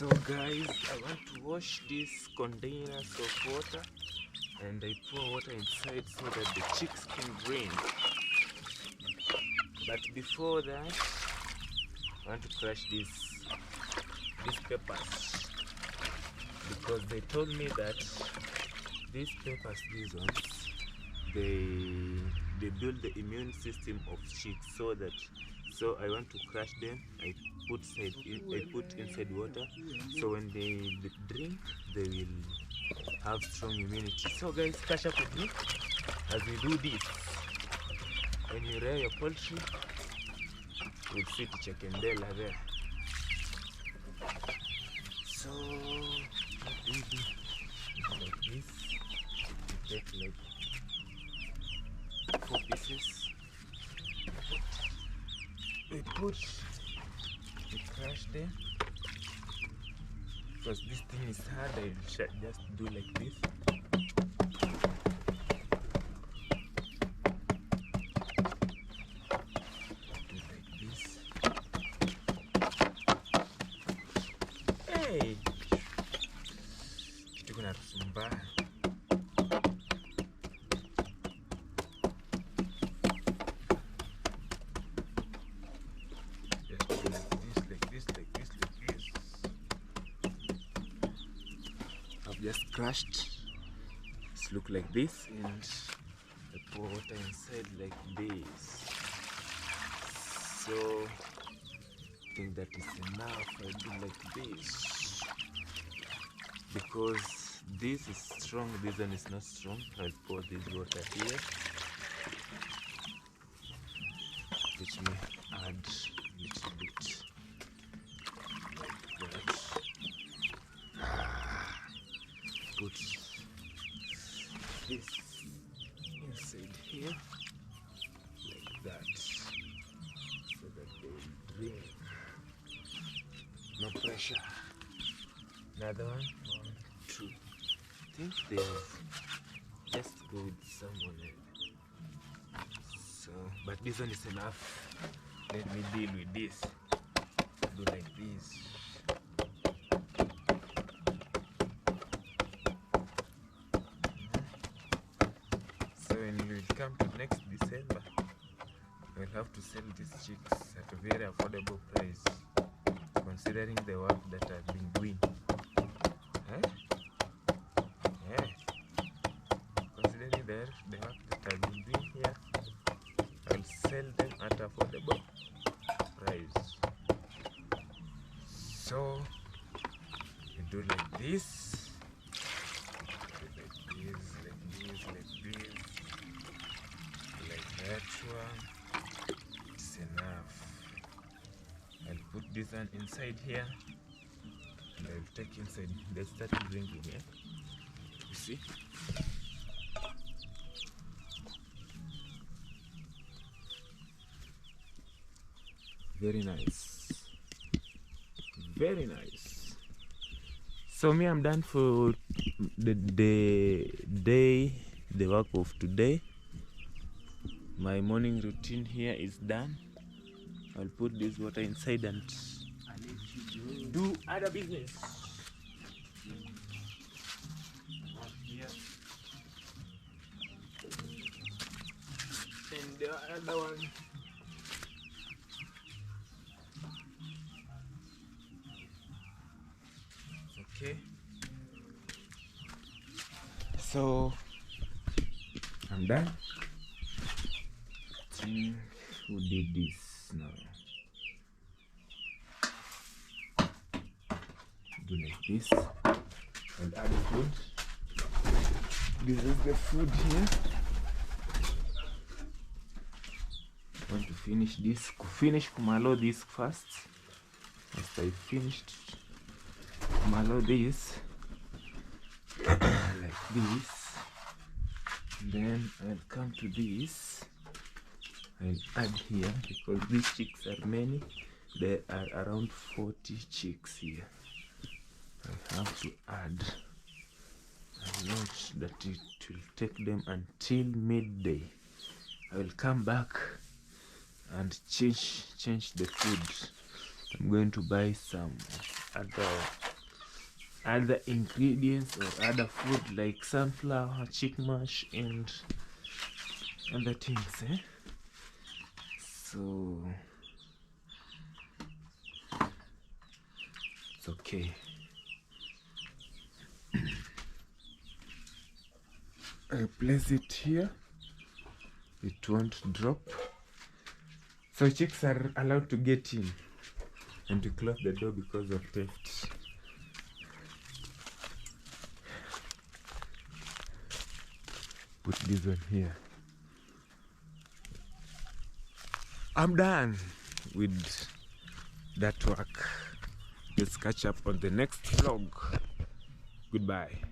So guys, I want to wash these containers of water, and I pour water inside so that the chicks can drink. But before that, I want to crush these peppers, because they told me that these peppers, these ones, they build the immune system of chicks, so I want to crush them. I put inside water, so when they drink, they will have strong immunity. So guys, catch up with me as we do this. When you rear your poultry with sweet chakendela there. So what do you do? Like this. You take like 4 pieces. We crush them, because this thing is hard. I will just do like this. Do like this. Hey, kitu kuna tusumba. Just crushed. It's look like this, and I pour water inside like this. So I think that is enough. I do like this because this is strong, this one is not strong. I'll pour this water here, which may add a little bit like that. Put this inside here like that, so that they will drink. No pressure. Another one, 1, 2. I think they have just go with someone else. So, but this one is enough. Let me deal with this. Do like this. When we will come to next December, we'll have to sell these chicks at a very affordable price, considering the work that I've been doing. Yeah. Considering the work that I've been doing here, I'll sell them at affordable price. So you do like this, like this. That one, it's enough. I'll put this one inside here, and I'll take inside. They start drinking, yeah? You see? Very nice. Very nice. So me, I'm done for the work of today. My morning routine here is done. I'll put this water inside and do other business. Here. And the other one. Okay. So I'm done. Who did this now? Do like this and add food. This is the food here. I want to finish this. Kumalo this first. After I finished kumalo this like this, then I'll come to this. I'll add here, because these chicks are many. There are around 40 chicks here. I have to add a lot that it will take them until midday. I will come back and change the food. I'm going to buy some other other ingredients or other food like sunflower, chick mash, and other things, eh? So it's okay. I place it here. It won't drop. So chicks are allowed to get in, and to close the door because of theft. Put this one here. I'm done with that work. Let's catch up on the next vlog. Goodbye.